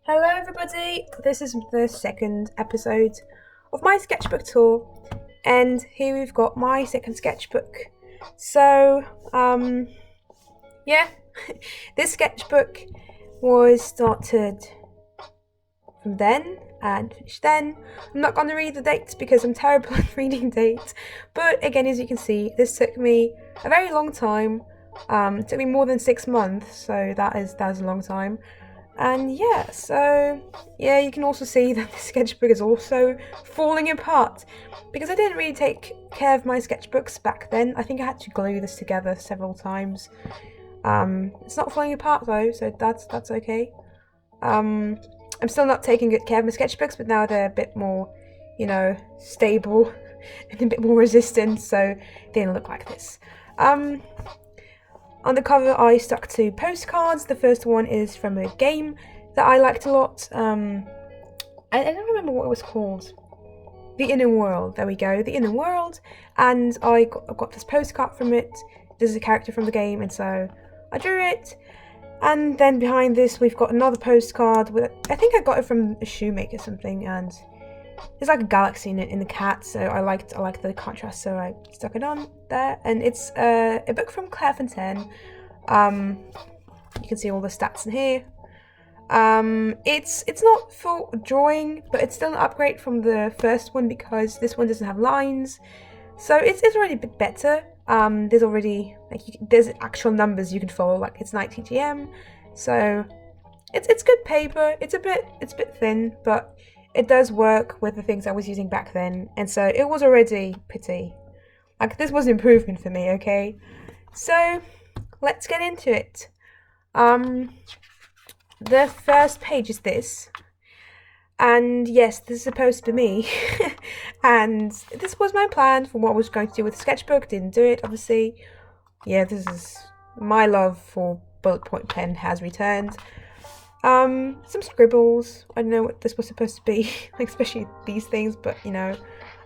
Hello everybody, this is the second episode of my sketchbook tour, and here we've got my second sketchbook. So, yeah, this sketchbook was started from then and finished then. I'm not going to read the dates because I'm terrible at reading dates, but again, as you can see, this took me a very long time. It took me more than 6 months, so that is a long time. And yeah, so yeah, you can also see that the sketchbook is also falling apart because I didn't really take care of my sketchbooks back then. I think I had to glue this together several times. It's not falling apart though, so that's okay. I'm still not taking good care of my sketchbooks, but now they're a bit more, stable and a bit more resistant, so they don't look like this. On the cover, I stuck 2 postcards. The first one is from a game that I liked a lot. I don't remember what it was called. The Inner World. There we go. The Inner World. And I got this postcard from it. This is a character from the game, and so I drew it. And then behind this, we've got another postcard. I think I got it from a shoemaker or something, and there's like a galaxy in the cat, so I liked the contrast, so I stuck it on there. And it's a book from Claire Fontaine. You can see all the stats in here. It's not for drawing, but it's still an upgrade from the first one because this one doesn't have lines, so it's already a bit better. There's already there's actual numbers you can follow, like it's 90 GM, so it's good paper. It's a bit thin, but it does work with the things I was using back then, and so it was already pretty. Like, this was an improvement for me, okay? So, let's get into it. The first page is this. And yes, this is supposed to be me. And this was my plan for what I was going to do with the sketchbook. Didn't do it, obviously. Yeah, this is my love for bullet point pen has returned. Some scribbles. I don't know what this was supposed to be, like especially these things, but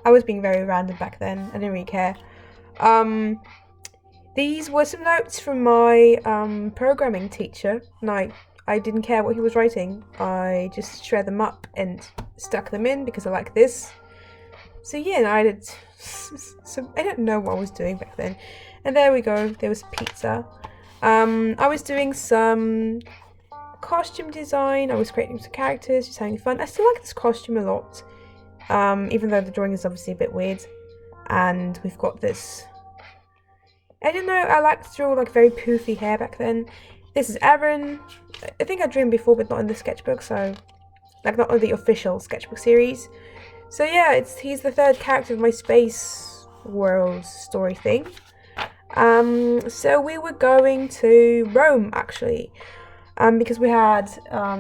I was being very random back then. I didn't really care. These were some notes from my programming teacher, and I didn't care what he was writing. I just shred them up and stuck them in because I like this. So yeah, I did. So I don't know what I was doing back then. And there we go. There was pizza. I was doing some costume design. I was creating some characters, just having fun. I still like this costume a lot, even though the drawing is obviously a bit weird. And we've got this. I don't know. I liked to draw like very poofy hair back then. This is Aaron. I think I drew him before, but not in the sketchbook. So, like, not on the official sketchbook series. So yeah, he's the third character of my space world story thing. So we were going to Rome actually. Because we had, I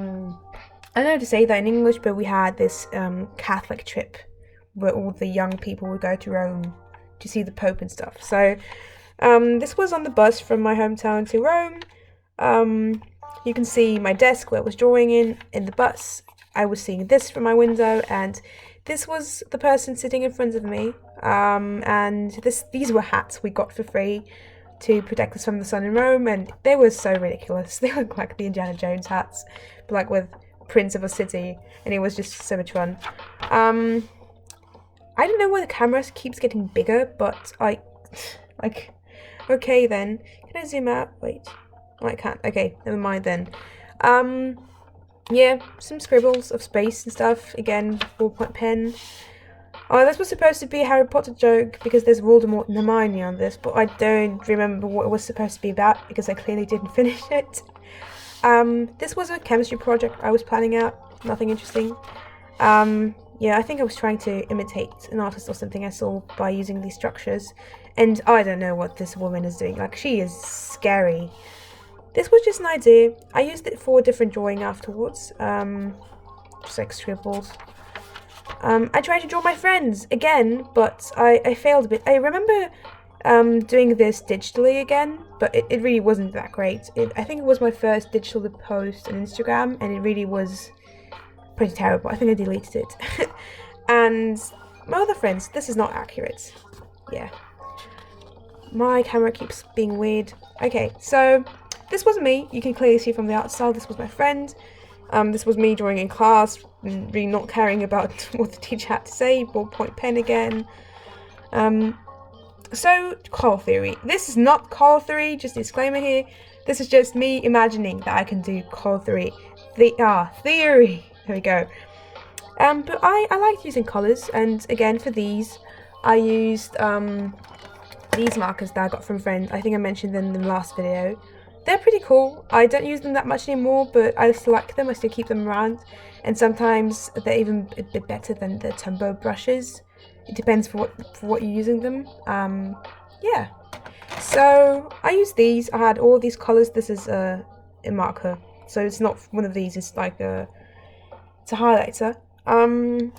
don't know how to say that in English, but we had this Catholic trip where all the young people would go to Rome to see the Pope and stuff. So this was on the bus from my hometown to Rome. You can see my desk where I was drawing in the bus. I was seeing this from my window, and this was the person sitting in front of me. And these were hats we got for free to protect us from the sun in Rome, and they were so ridiculous. They look like the Indiana Jones hats, but like with prints of a city, and it was just so much fun. I don't know why the camera keeps getting bigger, but okay then. Can I zoom out? Wait. Oh, I can't. Okay, never mind then. Yeah, some scribbles of space and stuff. Again, ballpoint pen. Oh, this was supposed to be a Harry Potter joke because there's Voldemort and Hermione on this, but I don't remember what it was supposed to be about because I clearly didn't finish it. This was a chemistry project I was planning out. Nothing interesting. Yeah, I think I was trying to imitate an artist or something I saw by using these structures, and I don't know what this woman is doing. Like, she is scary. This was just an idea. I used it for a different drawing afterwards. Just like scribbles. I tried to draw my friends again, but I failed a bit. I remember doing this digitally again, but it really wasn't that great. I think it was my first digital post on Instagram, and it really was pretty terrible. I think I deleted it. And my other friends, this is not accurate. Yeah. My camera keeps being weird. Okay, so this wasn't me. You can clearly see from the art style, this was my friend. This was me drawing in class, really not caring about what the teacher had to say. Ballpoint pen again. So, color theory. This is not color theory, just disclaimer here. This is just me imagining that I can do color theory. Theory. There we go. But I liked using colours, and again for these, I used these markers that I got from a friend. I think I mentioned them in the last video. They're pretty cool. I don't use them that much anymore, but I still like them. I still keep them around, and sometimes they're even a bit better than the Tombow brushes. It depends for what you're using them. Yeah. So I use these. I had all these colours. This is a marker, so it's not one of these. It's like it's a highlighter.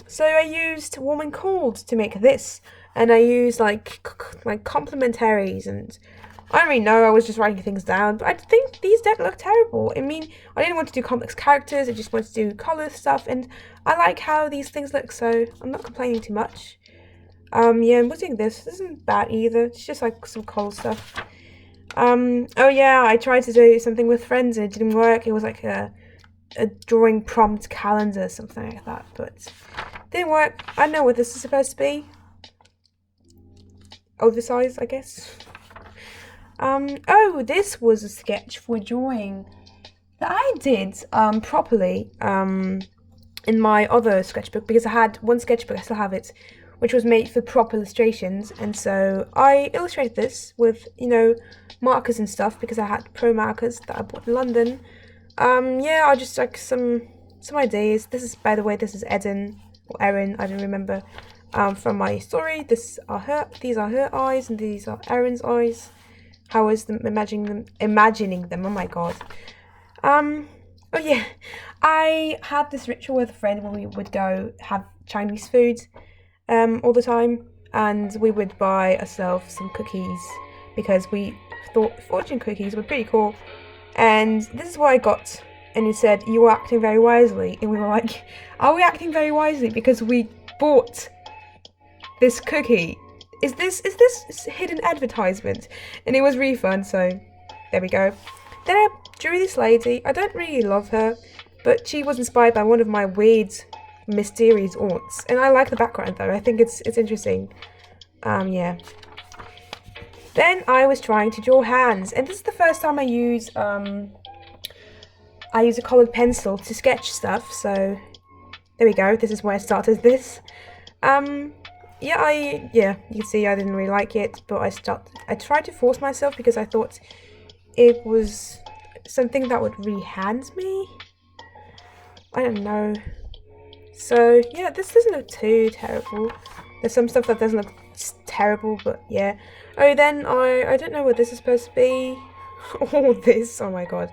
So I used warm and cold to make this, and I used like complementaries, and I don't really know, I was just writing things down, but I think these don't look terrible. I mean, I didn't want to do complex characters, I just wanted to do colour stuff, and I like how these things look, so I'm not complaining too much. Yeah, I'm doing this. This isn't bad either, it's just like some cool stuff. Oh yeah, I tried to do something with friends and it didn't work. It was like a drawing prompt calendar, something like that, but it didn't work. I don't know what this is supposed to be. Oversized, I guess. Oh, this was a sketch for drawing that I did properly in my other sketchbook, because I had one sketchbook, I still have it, which was made for proper illustrations, and so I illustrated this with, you know, markers and stuff, because I had pro markers that I bought in London. Yeah, I just like some ideas. This is, by the way, this is Eden or Erin, I don't remember. From my story. These are her eyes, and these are Erin's eyes. How is them imagining them? Oh my god. Oh yeah, I had this ritual with a friend where we would go have Chinese food, all the time, and we would buy ourselves some cookies because we thought fortune cookies were pretty cool. And this is what I got, and it said, "You are acting very wisely," and we were like, "Are we acting very wisely because we bought this cookie? Is this hidden advertisement?" And it was really fun, so there we go. Then I drew this lady. I don't really love her, but she was inspired by one of my weird, mysterious aunts, and I like the background though. I think it's interesting. Yeah. Then I was trying to draw hands, and this is the first time I use a colored pencil to sketch stuff. So there we go. This is where I started this. Yeah, you can see I didn't really like it, but I tried to force myself because I thought it was something that would really hand me. I don't know. So yeah, this doesn't look too terrible. There's some stuff that doesn't look terrible, but yeah. Oh, then I don't know what this is supposed to be. All this, oh my god.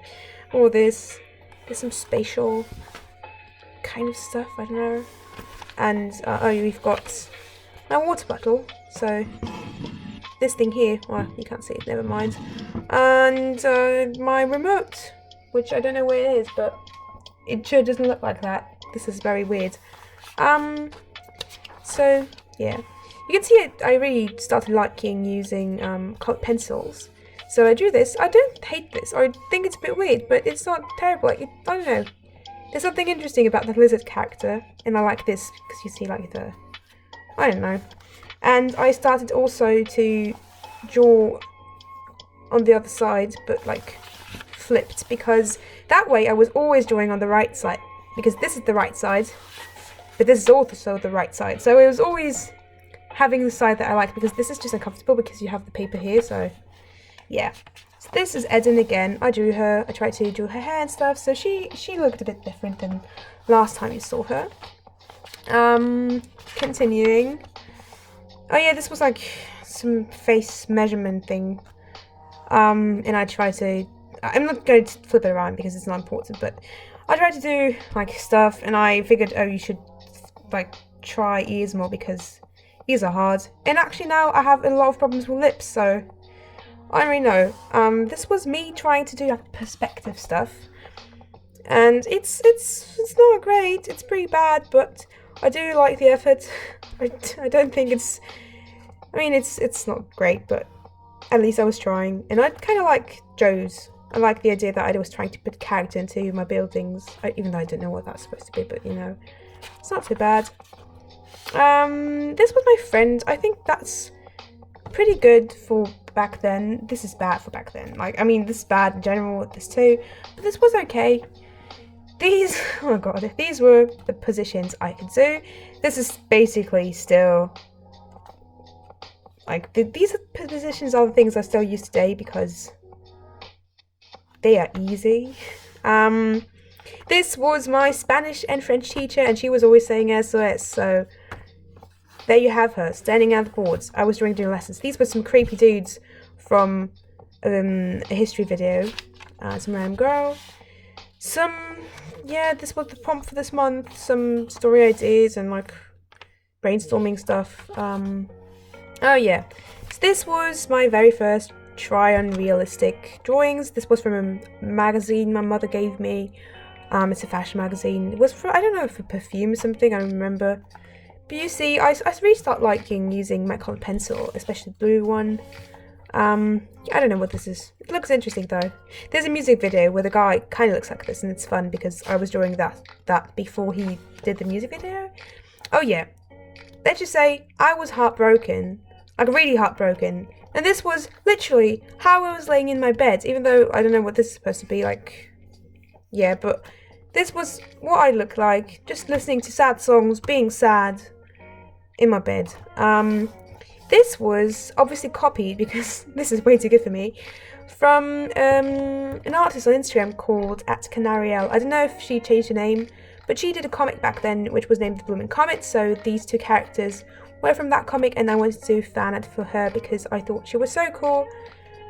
All this. There's some spatial kind of stuff, I don't know. And oh, we've got my water bottle. So this thing here, well, you can't see it, never mind. And my remote, which I don't know where it is, but it sure doesn't look like that. This is very weird. So yeah, you can see it. I really started liking using colored pencils. So I drew this. I don't hate this. I think it's a bit weird, but it's not terrible. Like, I don't know. There's something interesting about the lizard character, and I like this because you see like the, I don't know. And I started also to draw on the other side, but like flipped, because that way I was always drawing on the right side, because this is the right side, but this is also the right side. So it was always having the side that I like, because this is just uncomfortable because you have the paper here. So yeah. So this is Eden again. I drew her. I tried to draw her hair and stuff, so she looked a bit different than last time you saw her. Continuing. Oh yeah, this was like some face measurement thing. And I tried to, I'm not going to flip it around because it's not important, but I tried to do like stuff, and I figured, oh, you should like try ears more because ears are hard. And actually now I have a lot of problems with lips, so I don't really know. This was me trying to do like perspective stuff, and it's not great. It's pretty bad, but I do like the effort. I don't think it's, I mean, it's not great, but at least I was trying. And I kind of like Joe's I like the idea that I was trying to put character into my buildings, even though I don't know what that's supposed to be, but you know, it's not too bad. This was my friend. I think that's pretty good for back then. This is bad for back then. Like, I mean, this is bad in general with this too, but this was okay. These, oh my god, these were the positions I could do. This is basically still, like, these positions are the things I still use today because they are easy. This was my Spanish and French teacher, and she was always saying SOS, so there you have her, standing at the boards. I was doing lessons. These were some creepy dudes from a history video. Some random girl. This was the prompt for this month. Some story ideas and like brainstorming stuff. Oh yeah. So this was my very first try on realistic drawings. This was from a magazine my mother gave me. It's a fashion magazine. It was for, I don't know, for perfume or something, I don't remember. But you see, I really start liking using my colored pencil, especially the blue one. I don't know what this is. It looks interesting though. There's a music video where the guy kind of looks like this, and it's fun because I was drawing that before he did the music video. Oh yeah. Let's just say I was heartbroken, like really heartbroken. And this was literally how I was laying in my bed, even though I don't know what this is supposed to be like. Yeah, but this was what I looked like, just listening to sad songs, being sad in my bed. This was obviously copied, because this is way too good for me, from an artist on Instagram called @Canariel. I don't know if she changed her name, but she did a comic back then which was named The Blooming Comet, so these two characters were from that comic, and I wanted to do fan art for her because I thought she was so cool,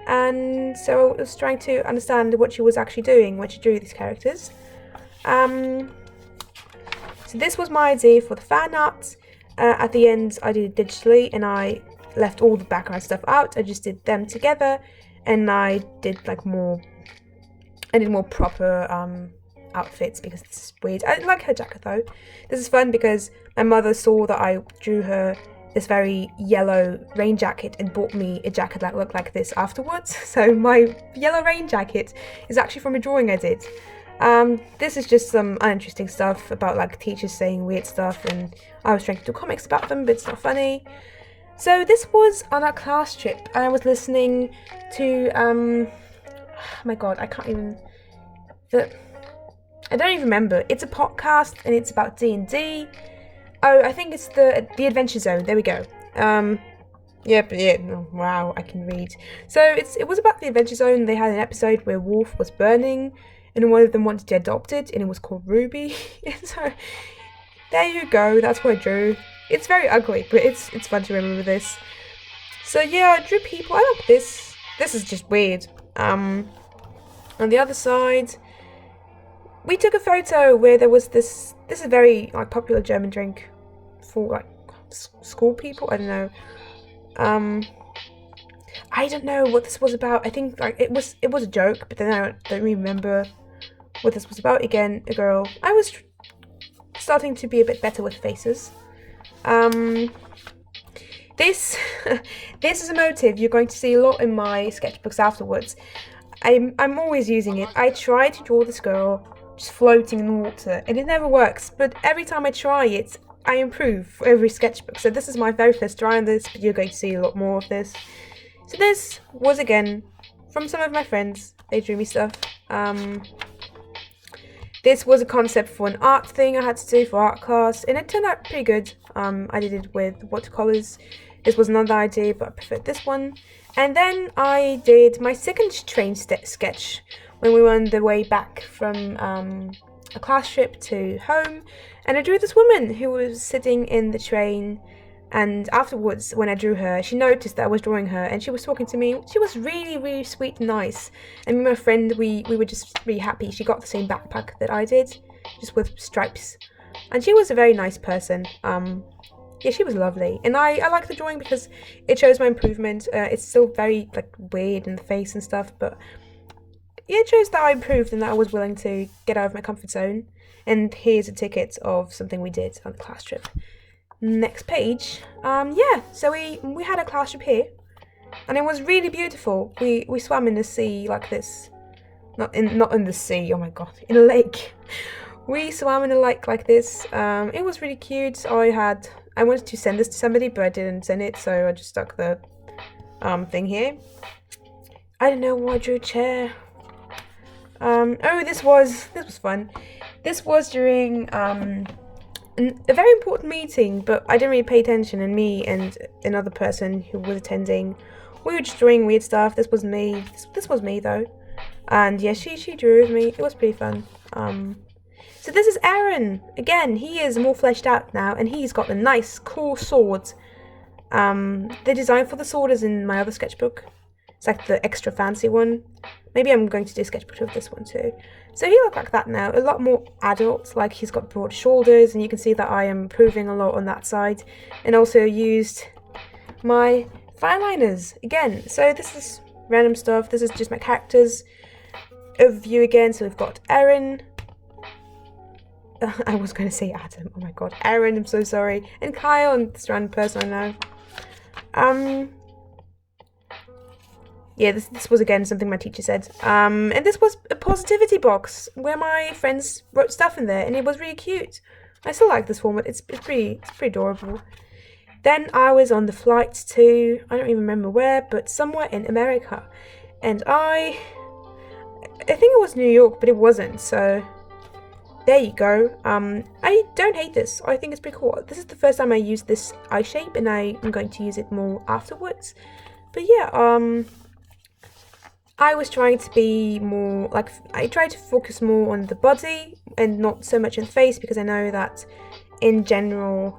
and so I was trying to understand what she was actually doing when she drew these characters. So this was my idea for the fan art. At the end I did it digitally, and I left all the background stuff out. I just did them together, and I did more proper outfits because this is weird. I like her jacket though. This is fun because my mother saw that I drew her this very yellow rain jacket and bought me a jacket that looked like this afterwards. So my yellow rain jacket is actually from a drawing I did. This is just some uninteresting stuff about like teachers saying weird stuff, and I was trying to do comics about them, but it's not funny. So this was on our class trip, and I was listening to oh my god, I don't even remember. It's a podcast and it's about D&D. Oh, I think it's the Adventure Zone. There we go. Wow, I can read. So it was about the Adventure Zone. They had an episode where Wolf was burning, and one of them wanted to adopt it, and it was called Ruby. So there you go. That's what I drew. It's very ugly, but it's fun to remember this. So yeah, I drew people. I like this. This is just weird. On the other side, we took a photo where there was this is a very popular German drink for school people. I don't know. I don't know what this was about. I think it was a joke, but then I don't really remember what this was about. Again, a girl. I was starting to be a bit better with faces. This is a motive you're going to see a lot in my sketchbooks afterwards. I'm always using it. I try to draw this girl just floating in the water, and it never works, but every time I try it, I improve for every sketchbook. So this is my very first try on this, but you're going to see a lot more of this. So this was again from some of my friends. They drew me stuff. This was a concept for an art thing I had to do for art class, and it turned out pretty good. I did it with watercolors. This was another idea, but I preferred this one. And then I did my second train sketch when we were on the way back from a class trip to home, and I drew this woman who was sitting in the train, and afterwards when I drew her, she noticed that I was drawing her, and she was talking to me. She was really, really sweet and nice, and me and my friend, we were just really happy. She got the same backpack that I did, just with stripes, and she was a very nice person. Yeah, she was lovely, and I like the drawing because it shows my improvement. It's still very weird in the face and stuff, but yeah, it shows that I improved and that I was willing to get out of my comfort zone. And here's a ticket of something we did on the class trip. Next page. Yeah, so we had a class trip here, and it was really beautiful. We swam in the sea like this. Not in the sea, oh my god, in a lake. We swam in a lake like this. It was really cute. I wanted to send this to somebody, but I didn't send it, so I just stuck the thing here. I don't know why I drew a chair. Oh, this was fun. This was during a very important meeting, but I didn't really pay attention, and me and another person who was attending, we were just drawing weird stuff. This was me. This was me though. And yeah, she drew with me. It was pretty fun. So this is Aaron. Again, he is more fleshed out now, and he's got a nice, cool sword. The design for the sword is in my other sketchbook. It's like the extra fancy one. Maybe I'm going to do a sketchbook of this one too. So he looks like that now, a lot more adult, like he's got broad shoulders, and you can see that I am improving a lot on that side. And also used my fine liners again. So this is random stuff. This is just my characters. Overview again. So we've got Aaron. I was going to say Adam. Oh my god, Aaron. I'm so sorry. And Kyle, and this random person I know. Yeah, this was again something my teacher said. And this was a positivity box where my friends wrote stuff in there, and it was really cute. I still like this format. It's pretty adorable. Then I was on the flight to, I don't even remember where, but somewhere in America, and I think it was New York, but it wasn't. So there you go. I don't hate this. I think it's pretty cool. This is the first time I used this eye shape, and I am going to use it more afterwards. But yeah, I was trying to be more, like, I tried to focus more on the body and not so much on the face, because I know that in general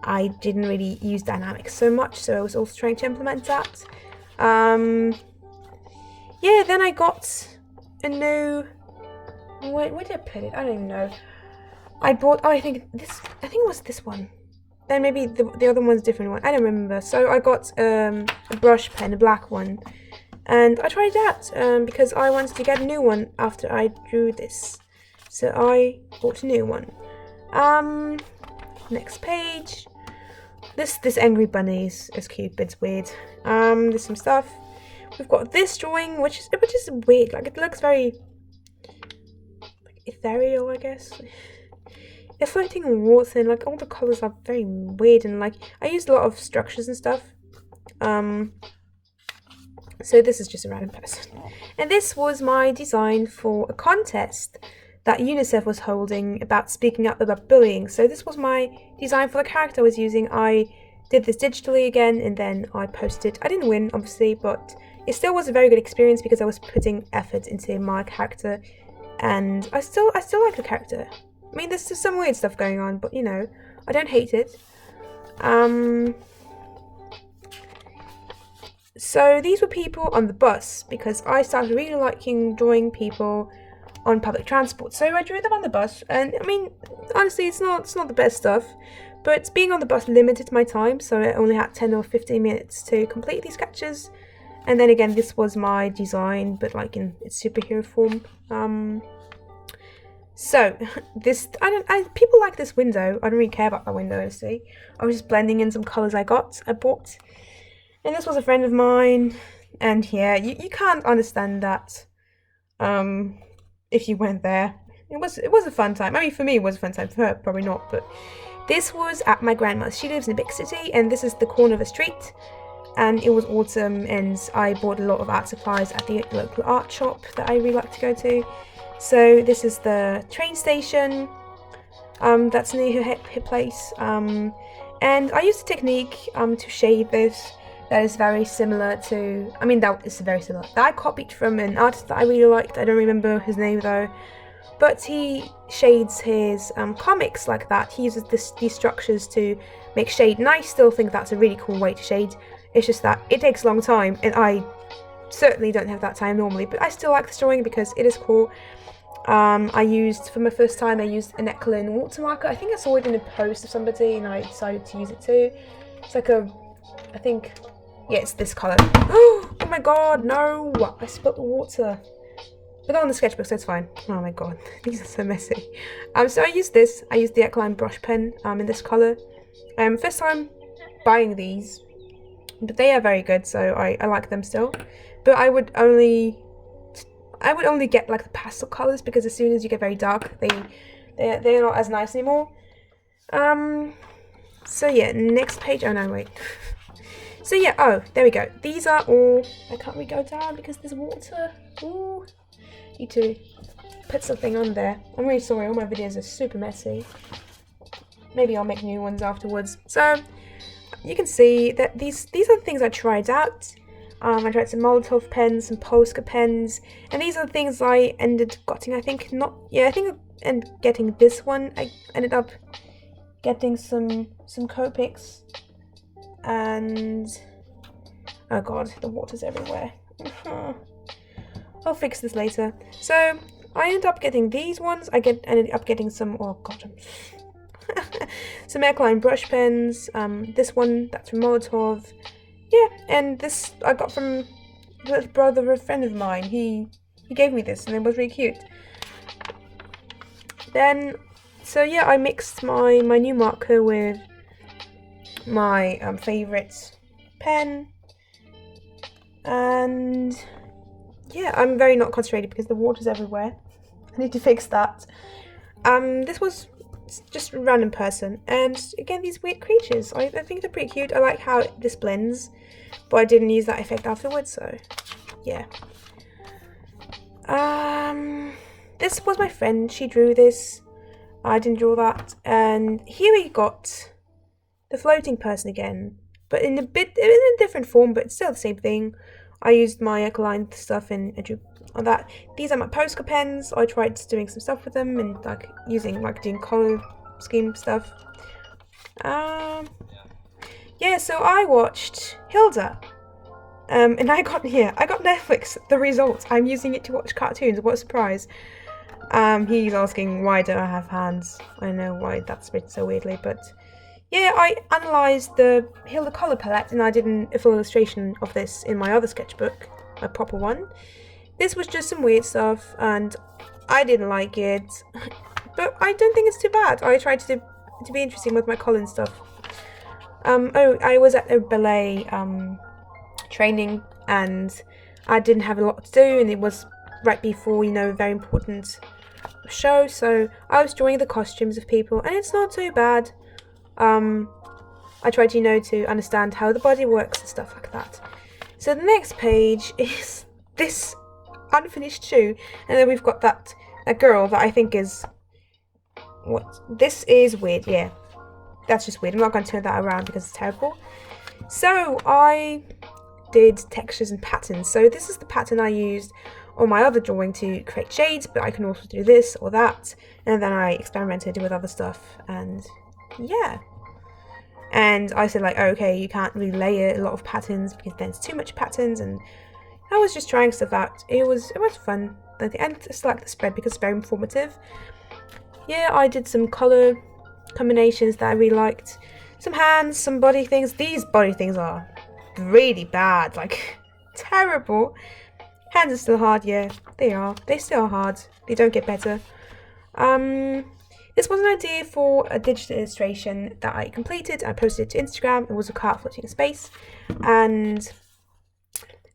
I didn't really use dynamics so much, so I was also trying to implement that. Yeah, then I got a new, where did I put it? I don't even know. I bought, I think it was this one. Then maybe the other one's a different one. I don't remember. So I got a brush pen, a black one. And I tried that because I wanted to get a new one after I drew this. So I bought a new one. Next page. This angry bunny is cute, but it's weird. There's some stuff. We've got this drawing, which is weird. Like, it looks very like ethereal, I guess. They're floating on water, and like all the colors are very weird, and like I used a lot of structures and stuff. So this is just a random person. And this was my design for a contest that UNICEF was holding about speaking up about bullying. So this was my design for the character I was using. I did this digitally again, and then I posted. I didn't win, obviously, but it still was a very good experience because I was putting effort into my character, and I still like the character. I mean, there's just some weird stuff going on, but you know, I don't hate it. So these were people on the bus, because I started really liking drawing people on public transport. So I drew them on the bus, and I mean, honestly, it's not the best stuff, but being on the bus limited my time, so I only had 10 or 15 minutes to complete these sketches. And then again, this was my design, but like in its superhero form. So this, people like this window. I don't really care about that window, honestly. I was just blending in some colors I bought. And this was a friend of mine, and yeah, you can't understand that if you went there. It was a fun time. I mean, for me it was a fun time, for her probably not, but this was at my grandma's. She lives in a big city, and this is the corner of a street, and it was autumn, and I bought a lot of art supplies at the local art shop that I really like to go to. So this is the train station that's near her place, and I used a technique to shade this that is very similar to, I mean, that is very similar, that I copied from an artist that I really liked. I don't remember his name though, but he shades his comics like that. He uses these structures to make shade, and I still think that's a really cool way to shade. It's just that it takes a long time, and I certainly don't have that time normally, but I still like this drawing because it is cool. For my first time, I used an Echelon watermarker. I think I saw it in a post of somebody, and I decided to use it too. It's like I think, yeah, it's this colour. Oh my god, no! I spilled the water. But they're on the sketchbook, so it's fine. Oh my god, these are so messy. So I used this. I used the Echelon brush pen in this colour. First time buying these, but they are very good, so I like them still. But I would only I would only get like the pastel colours because as soon as you get very dark, they're not as nice anymore. So yeah, next page. Oh no, wait. So yeah, oh, there we go. These are all. I can't really go down because there's water. Ooh, need to put something on there. I'm really sorry. All my videos are super messy. Maybe I'll make new ones afterwards. So you can see that these are the things I tried out. I tried some Molotov pens, some Polska pens, and these are the things I ended getting. I think I ended getting this one. I ended up getting some Copics, and oh god, the water's everywhere. I'll fix this later. So I ended up getting these ones. Ended up getting some. Oh god, some Airline brush pens. This one that's from Molotov. Yeah, and this I got from the brother of a friend of mine. He gave me this, and it was really cute. Then, so yeah, I mixed my new marker with my favourite pen, and yeah, I'm very not concentrated because the water's everywhere. I need to fix that. This was just a random person, and again, these weird creatures. I think they're pretty cute. I like how this blends, but I didn't use that effect afterwards, so yeah. This was my friend. She drew this. I didn't draw that, and here we got the floating person again, but in a different form, but it's still the same thing. I used my Airline stuff and I drew on that. These are my Polska pens. I tried doing some stuff with them and doing color scheme stuff. Yeah, so I watched Hilda. And I got Netflix, the results. I'm using it to watch cartoons. What a surprise. He's asking why don't I have hands. I know why that's written so weirdly, but yeah, I analysed the Hilda colour palette and I did a full illustration of this in my other sketchbook, a proper one. This was just some weird stuff and I didn't like it, but I don't think it's too bad. I tried to be interesting with my colour stuff. I was at a ballet training and I didn't have a lot to do, and it was right before, a very important show, so I was drawing the costumes of people and it's not too bad. I tried to understand how the body works and stuff like that. So the next page is this unfinished shoe, and then we've got that girl that I think is this is weird. Yeah, that's just weird. I'm not going to turn that around because it's terrible. So I did textures and patterns. So this is the pattern I used on my other drawing to create shades, but I can also do this or that, and then I experimented with other stuff, and yeah. And I said okay, you can't really layer a lot of patterns because then it's too much patterns, and I was just trying stuff out. It was fun. At the end, I still like the spread because it's very informative. Yeah, I did some colour combinations that I really liked. Some hands, some body things. These body things are really bad, terrible. Hands are still hard, yeah, they are. They still are hard. They don't get better. This was an idea for a digital illustration that I completed. I posted it to Instagram. It was a car floating in space, and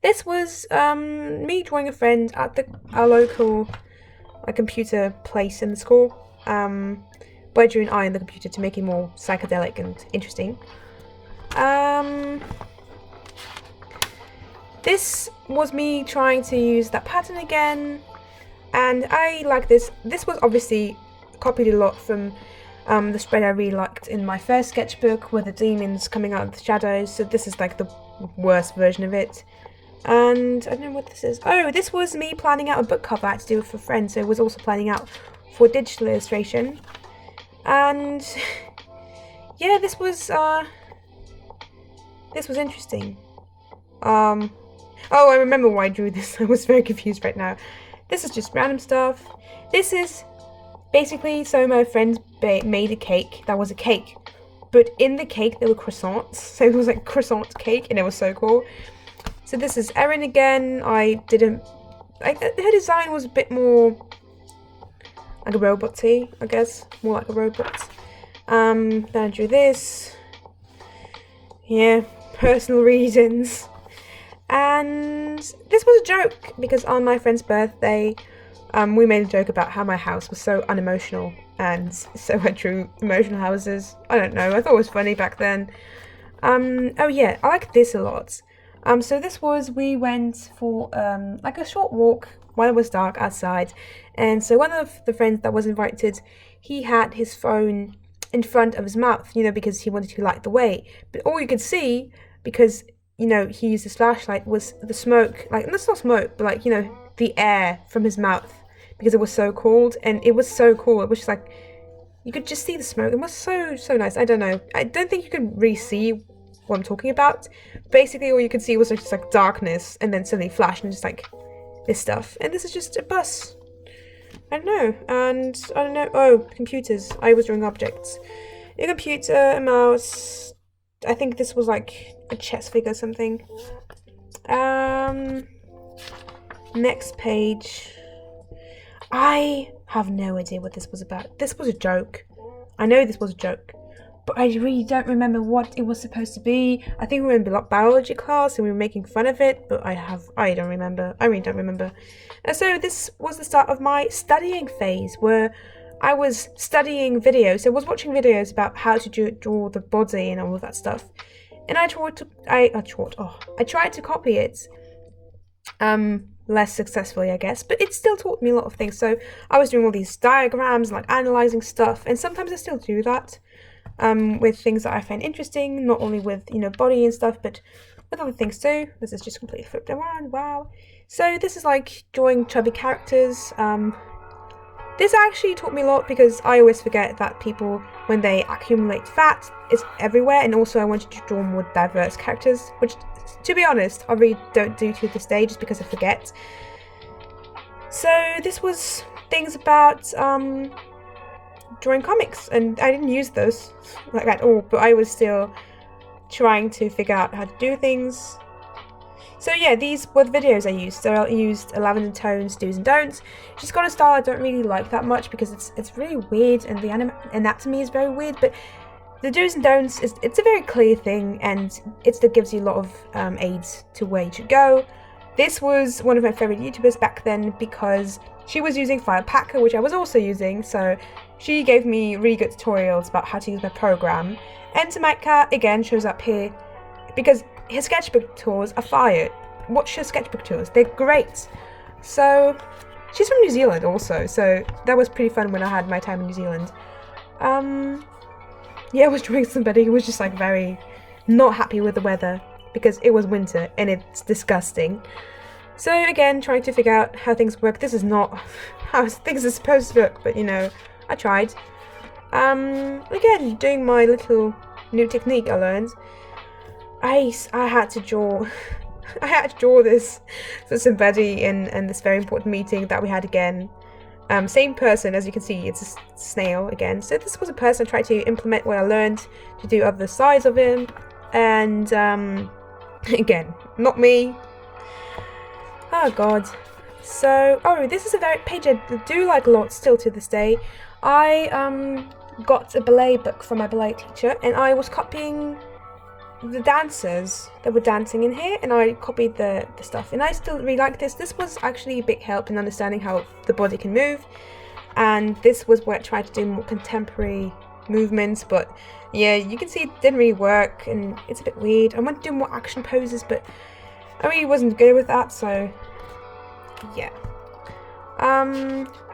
this was me drawing a friend at our local computer place in the school. But I drew an eye on the computer to make it more psychedelic and interesting. This was me trying to use that pattern again, and I like this. This was obviously copied a lot from the spread I really liked in my first sketchbook with the demons coming out of the shadows, so this is the worst version of it. And I don't know what this is. Oh, this was me planning out a book cover I had to do for friends, so it was also planning out for digital illustration. And yeah, this was interesting. Oh, I remember why I drew this. I was very confused right now. This is just random stuff. This is basically, so my friend made a cake that was a cake, but in the cake there were croissants, so it was croissant cake, and it was so cool. So this is Erin again. Her design was a bit more like a robot-y, I guess, more like a robot. Then I drew this. Yeah, personal reasons. And this was a joke because on my friend's birthday, we made a joke about how my house was so unemotional, and so I drew emotional houses. I don't know, I thought it was funny back then. Oh yeah, I like this a lot. So this was, we went for like a short walk while it was dark outside, and so one of the friends that was invited, he had his phone in front of his mouth, you know, because he wanted to light the way. But all you could see, because you know he used his flashlight, was the smoke, like that's not smoke, but like, you know, the air from his mouth, because it was so cold, and it was so cool. It was just like you could just see the smoke. It was so nice. I don't know. I don't think you could really see what I'm talking about. Basically, all you could see was just like darkness, and then suddenly flash, and just like this stuff. And this is just a bus. I don't know. And I don't know. Oh, computers. I was drawing objects. A computer, a mouse. I think this was like a chess figure or something. Next page. I have no idea what this was about. This was a joke. I know this was a joke, but I really don't remember what it was supposed to be. I think we were in biology class and we were making fun of it, but I don't remember. I really don't remember. And so this was the start of my studying phase, where I was studying videos. So I was watching videos about how to draw the body and all of that stuff. And I tried to copy it. Less successfully, I guess, but it still taught me a lot of things. So I was doing all these diagrams, like analyzing stuff, and sometimes I still do that with things that I find interesting, not only with, you know, body and stuff, but with other things too. This is just completely flipped around. Wow. So this is like drawing chubby characters. This actually taught me a lot, because I always forget that people, when they accumulate fat, it's everywhere, and also I wanted to draw more diverse characters, which, to be honest, I really don't do to this day, just because I forget. So this was things about drawing comics, and I didn't use those like at all, but I was still trying to figure out how to do things. So yeah, these were the videos I used. So I used 11 Tones Do's and Don'ts. She's got a style I don't really like that much, because it's really weird, and the anatomy is very weird, but the Do's and Don'ts, it's a very clear thing, and it still gives you a lot of aids to where you should go. This was one of my favourite YouTubers back then, because she was using Firepacker, which I was also using, so she gave me really good tutorials about how to use my program. And Tamaka, again, shows up here, because his sketchbook tours are fire. Watch her sketchbook tours, they're great. So, she's from New Zealand also, so that was pretty fun when I had my time in New Zealand. Yeah, I was drawing somebody who was just like very not happy with the weather, because it was winter and it's disgusting. So again, trying to figure out how things work. This is not how things are supposed to look, but you know, I tried. Again, doing my little new technique I learned. I had to draw this for somebody in this very important meeting that we had again. Same person, as you can see, it's a snail again. So this was a person I tried to implement what I learned to do other sides of him. And again, not me. Oh god. So, this is a page I do like a lot still to this day. I got a ballet book from my ballet teacher, and I was copying the dancers that were dancing in here, and I copied the stuff, and I still really like this. This was actually a big help in understanding how the body can move, and this was where I tried to do more contemporary movements, but yeah, you can see it didn't really work, and it's a bit weird. I want to do more action poses, but I really wasn't good with that, so yeah.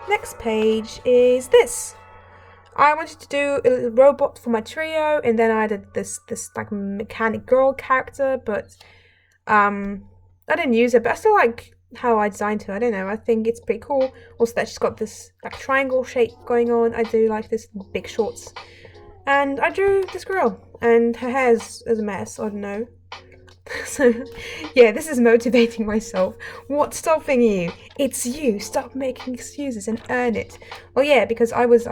Next page is this. I wanted to do a little robot for my trio, and then I added this like mechanic girl character, but I didn't use it, but I still like how I designed her. I don't know, I think it's pretty cool. Also that she's got this like triangle shape going on. I do like this, big shorts. And I drew this girl, and her hair's a mess, I don't know. So yeah, this is motivating myself. What's stopping you? It's you. Stop making excuses and earn it. Well yeah, because I was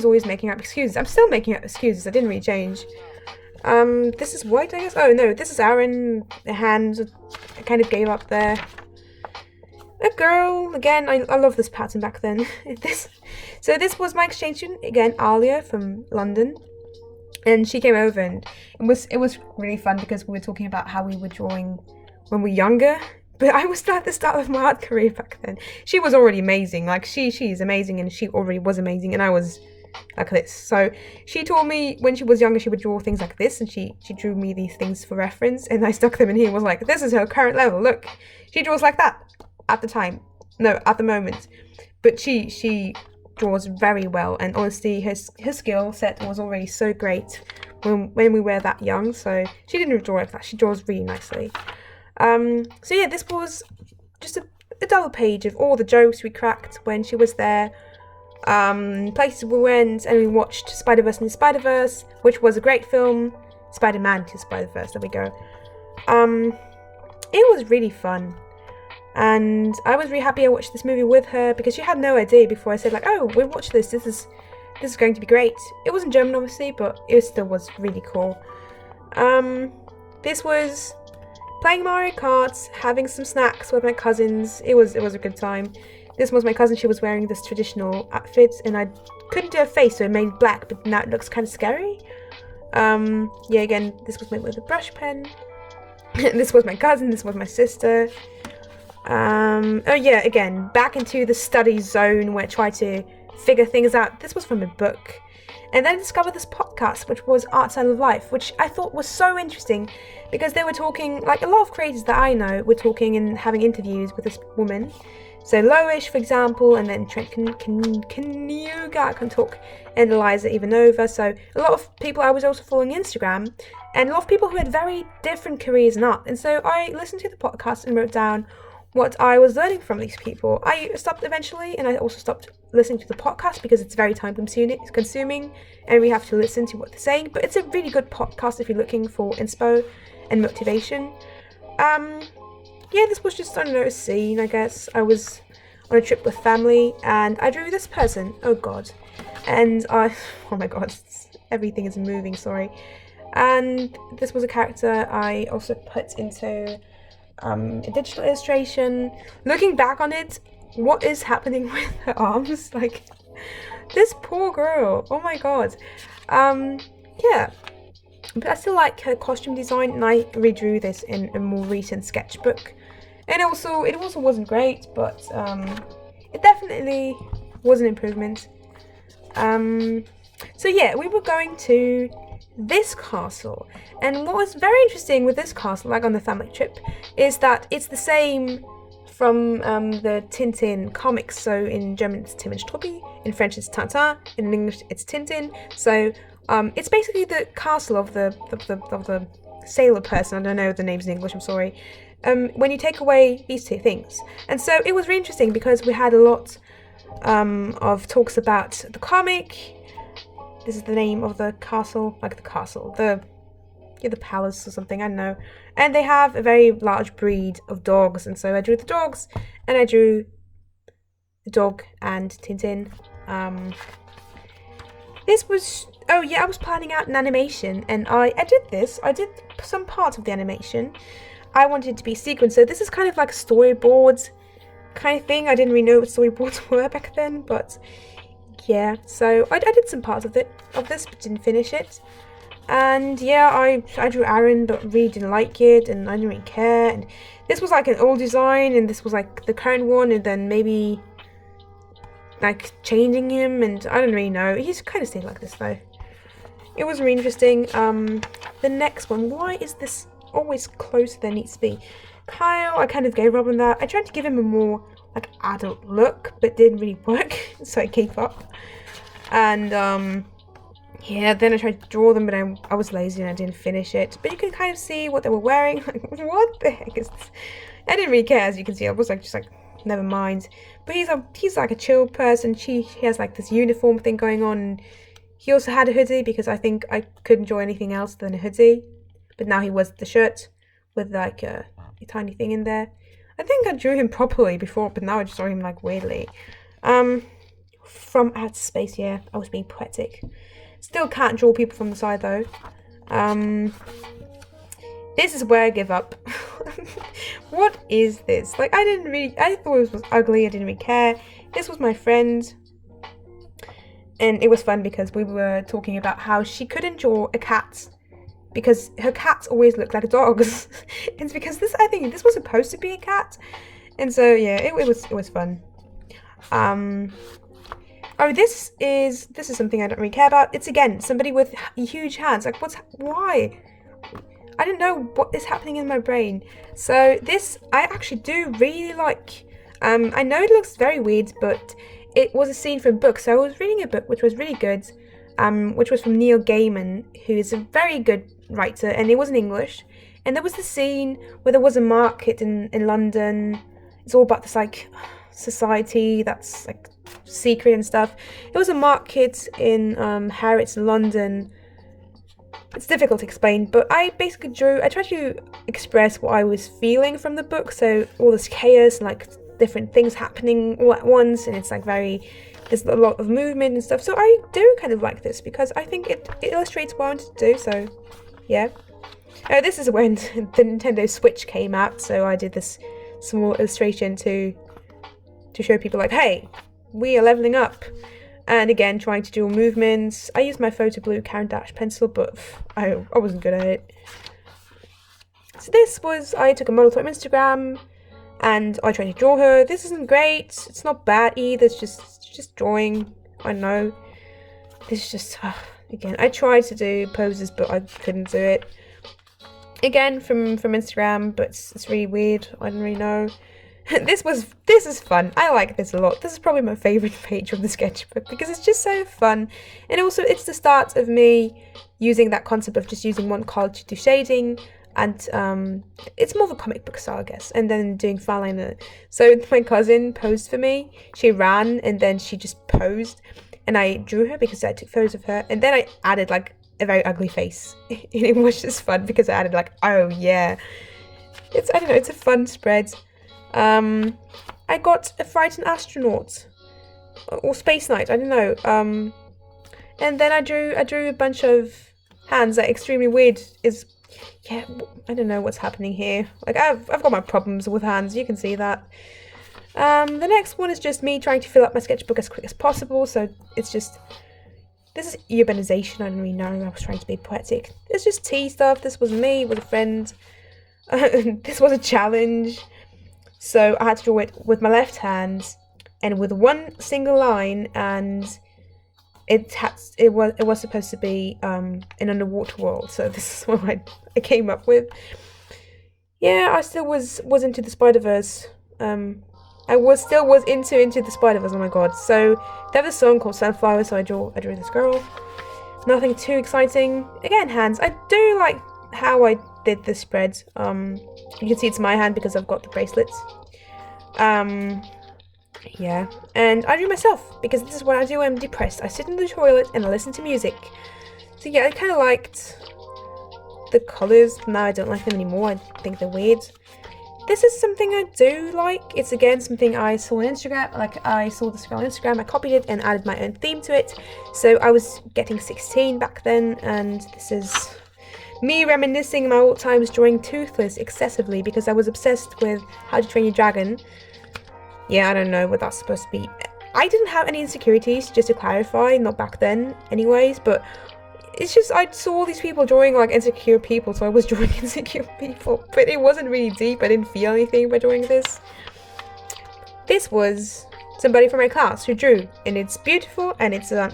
always making up excuses. I'm still making up excuses. I didn't really change. This is white, I guess. Oh no, this is Aaron. The hands I kind of gave up there. A girl again. I love this pattern back then. So this was my exchange student again, Alia from London. And she came over, and it was really fun because we were talking about how we were drawing when we were younger. But I was at the start of my art career back then. She was already amazing. Like, she is amazing, and she already was amazing, and I was like this. So she told me when she was younger she would draw things like this, and she drew me these things for reference, and I stuck them in here and was like, this is her current level. Look, she draws like that at the time. No, at the moment. But she draws very well, and honestly her skill set was already so great when we were that young. So she didn't draw like that. She draws really nicely. So yeah, this was just a double page of all the jokes we cracked when she was there, places we went, and we watched Spider-Verse into Spider-Verse, which was a great film. Spider-Man into Spider-Verse, there we go. It was really fun, and I was really happy I watched this movie with her, because she had no idea before I said, like, oh, we'll watch this is going to be great. It wasn't German, obviously, but it still was really cool. This was playing Mario Kart, having some snacks with my cousins. It was a good time. This was my cousin. She was wearing this traditional outfit, and I couldn't do her face, so it made it black, but now it looks kind of scary. Yeah, again, this was made with a brush pen. This was my cousin. This was my sister. Oh yeah, again, back into the study zone where I try to figure things out. This was from a book. And then I discovered this podcast, which was Art Style of Life, which I thought was so interesting because they were talking, like a lot of creators that I know were talking and having interviews with this woman. So Loish, for example, and then Trent Knuga can talk, and Eliza Ivanova. So a lot of people I was also following Instagram, and a lot of people who had very different careers in art. And so I listened to the podcast and wrote down what I was learning from these people. I stopped eventually, and I also stopped listening to the podcast because it's very time consuming, and we have to listen to what they're saying. But it's a really good podcast if you're looking for inspo and motivation. Yeah, this was just, I don't know, a scene, I guess. I was on a trip with family, and I drew this person. Oh god. And oh my god, everything is moving, sorry. And this was a character I also put into a digital illustration. Looking back on it, what is happening with her arms? Like, this poor girl. Oh my god. Yeah. But I still like her costume design, and I redrew this in a more recent sketchbook. And it also wasn't great, but it definitely was an improvement. So yeah, we were going to this castle, and what was very interesting with this castle, like on the family trip, is that it's the same from the Tintin comics. So in German it's Tim and Struppi, in French it's Tintin, in English it's Tintin. So it's basically the castle of the sailor person. I don't know the names in English, I'm sorry. When you take away these two things. And so it was really interesting because we had a lot of talks about the comic. This is the name of the castle, like the castle, the palace or something, I don't know. And they have a very large breed of dogs, and so I drew the dogs, and I drew the dog and Tintin. This was, oh yeah, I was planning out an animation, and I did this. I did some parts of the animation. I wanted it to be sequenced, so this is kind of like a storyboard kind of thing. I didn't really know what storyboards were back then, but yeah. So I did some parts of this, but didn't finish it. And yeah, I drew Aaron, but really didn't like it, and I didn't really care. And this was like an old design, and this was like the current one, and then maybe like changing him, and I don't really know. He's kind of stayed like this though. It was really interesting. The next one, why is this always closer than it needs to be? Kyle, I kind of gave up on that. I tried to give him a more like adult look, but didn't really work, so I gave up. And yeah, then I tried to draw them, but I was lazy and I didn't finish it. But you can kind of see what they were wearing. Like, what the heck is this? I didn't really care, as you can see. I was like, just like, never mind. But he's like a chill person. He has like this uniform thing going on. And he also had a hoodie because I think I couldn't draw anything else than a hoodie. But now he wears the shirt with like a tiny thing in there. I think I drew him properly before, but now I just draw him like weirdly. From outer space, yeah, I was being poetic. Still can't draw people from the side though. This is where I give up. What is this? Like, I thought it was ugly. I didn't really care. This was my friend. And it was fun because we were talking about how she couldn't draw a cat because her cats always look like dogs. It's because I think this was supposed to be a cat. And so yeah, it was fun. Oh, this is something I don't really care about. It's again somebody with huge hands. Like, why? I don't know what is happening in my brain. So this I actually do really like. I know it looks very weird, but it was a scene from a book. So I was reading a book which was really good, which was from Neil Gaiman, who is a very good writer, and it was in English. And there was the scene where there was a market in London. It's all about this like society that's like secret and stuff. It was a market in Harrods, London. It's difficult to explain, but I basically I tried to express what I was feeling from the book. So all this chaos and like different things happening all at once, and it's like there's a lot of movement and stuff. So I do kind of like this because I think it illustrates what I wanted to do. So yeah. Oh, this is when the Nintendo Switch came out, so I did this small illustration to show people like, hey, we are leveling up. And again, trying to do movements. I used my photo blue Caran d'Ache pencil, but I wasn't good at it. So I took a model from Instagram, and I tried to draw her. This isn't great. It's not bad either. It's just drawing. I know. This is just again. I tried to do poses, but I couldn't do it. Again from Instagram, but it's really weird. I don't really know. This is fun. I like this a lot. This is probably my favourite page of the sketchbook because it's just so fun. And also it's the start of me using that concept of just using one colour to do shading, and it's more of a comic book style, I guess, and then doing fine liner. So my cousin posed for me. She ran and then she just posed, and I drew her because I took photos of her, and then I added like a very ugly face. And it was just fun because I added like, oh yeah. I don't know, it's a fun spread. I got a frightened astronaut or space knight, I don't know. And then I drew a bunch of hands. Like extremely weird yeah, I don't know what's happening here. Like I've got my problems with hands. You can see that. The next one is just me trying to fill up my sketchbook as quick as possible. So it's just this is urbanization. I don't really know. I was trying to be poetic. It's just tea stuff. This was me with a friend. This was a challenge. So I had to draw it with my left hand and with one single line, and it was supposed to be an underwater world. So this is what I came up with. Yeah, I still was into the Spider-Verse. I was into the Spider-Verse. Oh my god! So they have a song called Sunflower. So I drew this girl. Nothing too exciting. Again, hands. I do like how I did this spread. You can see it's my hand because I've got the bracelets. Yeah, and I drew myself because this is what I do when I'm depressed. I sit in the toilet and I listen to music. So yeah, I kind of liked the colours. Now I don't like them anymore. I think they're weird. This is something I do like. It's again something I saw on Instagram. Like I saw this girl on Instagram, I copied it and added my own theme to it. So I was getting 16 back then, and this is me reminiscing my old times drawing Toothless excessively because I was obsessed with How to Train Your Dragon. Yeah, I don't know what that's supposed to be. I didn't have any insecurities, just to clarify, not back then anyways, but it's just I saw all these people drawing like insecure people, so I was drawing insecure people, but it wasn't really deep. I didn't feel anything by drawing this. This was somebody from my class who drew, and it's beautiful, and it's a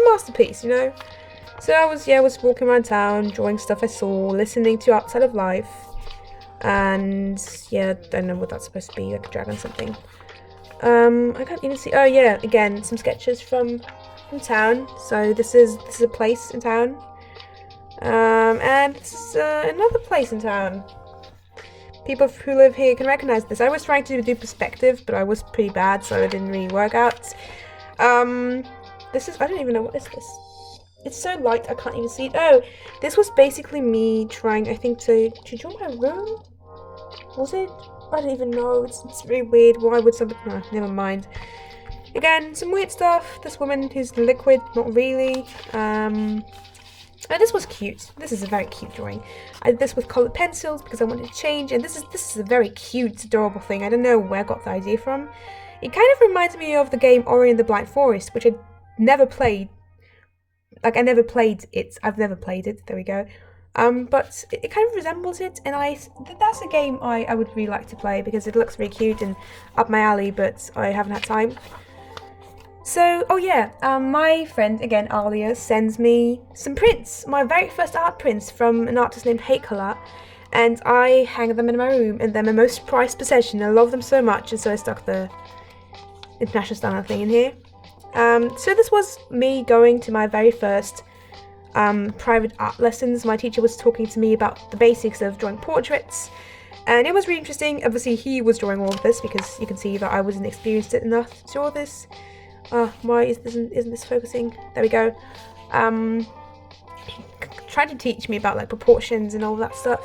masterpiece, you know? So I was walking around town, drawing stuff I saw, listening to Outside of Life, and yeah, I don't know what that's supposed to be, like a dragon something. I can't even see. Oh yeah, again, some sketches from town. So this is a place in town, and this is another place in town. People who live here can recognize this. I was trying to do perspective, but I was pretty bad, so it didn't really work out. This is, I don't even know, what is this? It's so light, I can't even see it. Oh, this was basically me trying, I think, to draw my room? Was it? I don't even know. It's really weird. Why would somebody... No, never mind. Again, some weird stuff. This woman who's liquid, not really. Oh, this was cute. This is a very cute drawing. I did this with coloured pencils because I wanted to change, and this is a very cute, adorable thing. I don't know where I got the idea from. It kind of reminds me of the game Ori and the Blind Forest, which I never played. Like, I never played it. I've never played it. There we go. But it kind of resembles it, and that's a game I would really like to play because it looks really cute and up my alley, but I haven't had time. So, oh yeah, my friend, again, Alia, sends me some prints. My very first art prints from an artist named Hakeala, and I hang them in my room, and they're my most prized possession. I love them so much, and so I stuck the International Standard thing in here. So this was me going to my very first private art lessons. My teacher was talking to me about the basics of drawing portraits, and it was really interesting. Obviously, he was drawing all of this because you can see that I wasn't experienced enough to draw this. Why isn't this focusing? There we go. He tried to teach me about like proportions and all that stuff,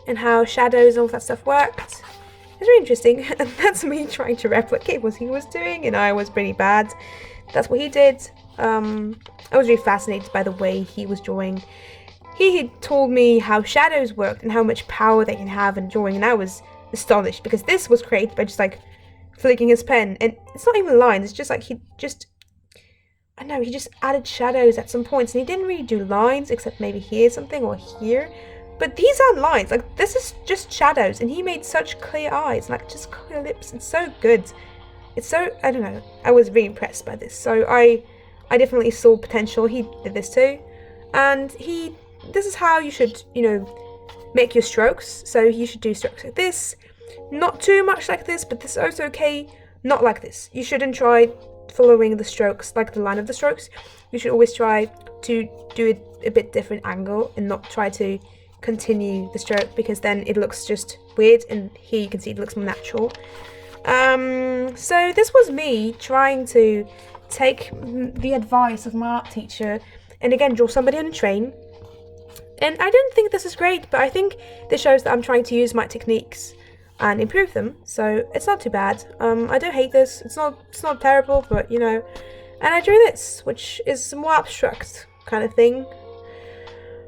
and how shadows and all that stuff worked. It was really interesting, and that's me trying to replicate what he was doing, and I was pretty bad. That's what he did. I was really fascinated by the way he was drawing. He had told me how shadows worked and how much power they can have in drawing, and I was astonished because this was created by just like flicking his pen, and it's not even lines, it's just like he just added shadows at some points, and he didn't really do lines except maybe here something or here, but these aren't lines, like this is just shadows, and he made such clear eyes, like just clear lips. It's so good. It's so, I don't know, I was really impressed by this. So I definitely saw potential. He did this too, and this is how you should, make your strokes. So you should do strokes like this, not too much like this, but this is also okay, not like this. You shouldn't try following the strokes, like the line of the strokes. You should always try to do it a bit different angle and not try to continue the stroke, because then it looks just weird, and here you can see it looks more natural. So this was me trying to take the advice of my art teacher and again draw somebody on a train. And I don't think this is great, but I think this shows that I'm trying to use my techniques and improve them, so it's not too bad. I don't hate this. It's not terrible, but and I drew this, which is more abstract kind of thing.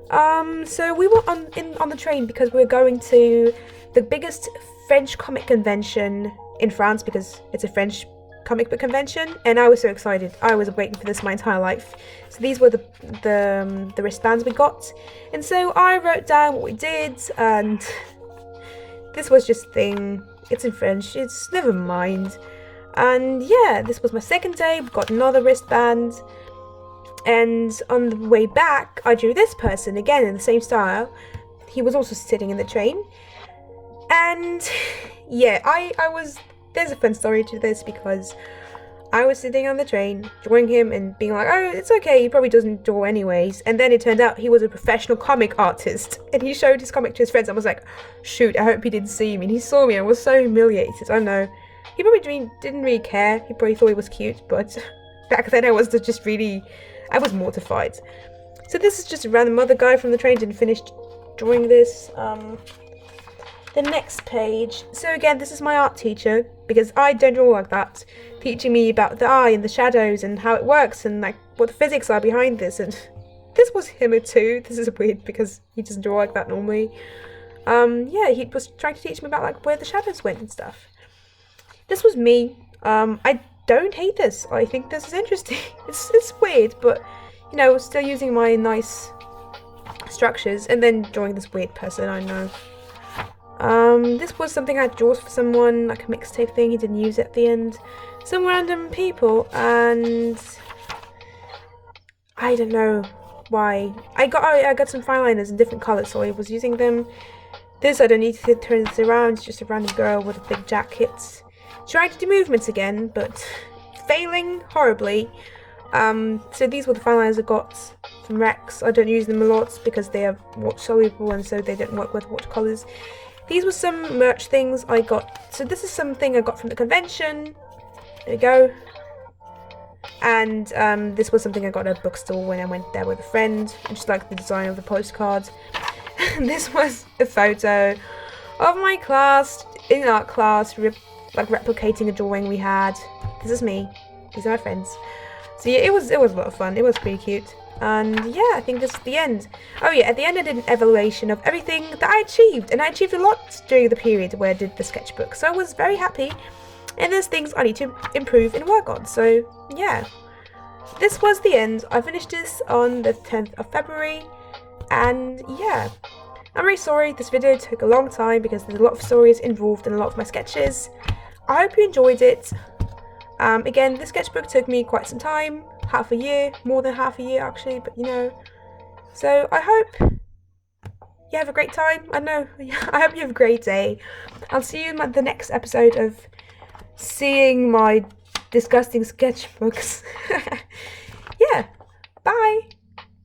So we were on the train because we were going to the biggest French comic convention in France, because it's a French comic book convention, and I was so excited. I was waiting for this my entire life. So these were the wristbands we got, and so I wrote down what we did, and this was just a thing. It's in French. It's never mind. And yeah, this was my second day. We got another wristband. And on the way back, I drew this person again in the same style. He was also sitting in the train. And yeah, I was, there's a fun story to this, because I was sitting on the train, drawing him and being like, oh, it's okay, he probably doesn't draw anyways. And then it turned out he was a professional comic artist, and he showed his comic to his friends. I was like, shoot, I hope he didn't see me. And he saw me and I was so humiliated. I know. He probably didn't really care. He probably thought he was cute, but back then I was just really, I was mortified. So this is just a random other guy from the train, didn't finish drawing this. The next page. So again, this is my art teacher, because I don't draw like that, teaching me about the eye and the shadows and how it works and like what the physics are behind this. And this was him too. This is weird because he doesn't draw like that normally. Yeah, he was trying to teach me about like where the shadows went and stuff. This was me. I don't hate this. I think this is interesting. It's weird, but still using my nice structures, and then drawing this weird person. I know. This was something I drew for someone, like a mixtape thing. He didn't use it at the end. Some random people, and I don't know why. I got some fine liners in different colours, so I was using them. This, I don't need to turn this around. It's just a random girl with a big jacket, trying to do movements again, but failing horribly. So these were the fine liners I got from Rex. I don't use them a lot because they are water soluble, and so they don't work with watercolours. These were some merch things I got. So this is something I got from the convention. There we go. And this was something I got at a bookstore when I went there with a friend. I just like the design of the postcard. This was a photo of my class, in art class, replicating a drawing we had. This is me. These are my friends. So yeah, it was a lot of fun. It was pretty cute. And yeah, I think this is the end. Oh yeah, at the end I did an evaluation of everything that I achieved. And I achieved a lot during the period where I did the sketchbook. So I was very happy. And there's things I need to improve and work on. So yeah. this was the end. I finished this on the 10th of February, and yeah, I'm really sorry this video took a long time because there's a lot of stories involved in a lot of my sketches. I hope you enjoyed it. Again, this sketchbook took me quite some time, half a year, more than half a year actually, but you know. So I hope you have a great time. I know, I hope you have a great day. I'll see you in the next episode of seeing my disgusting sketchbooks. Yeah, bye.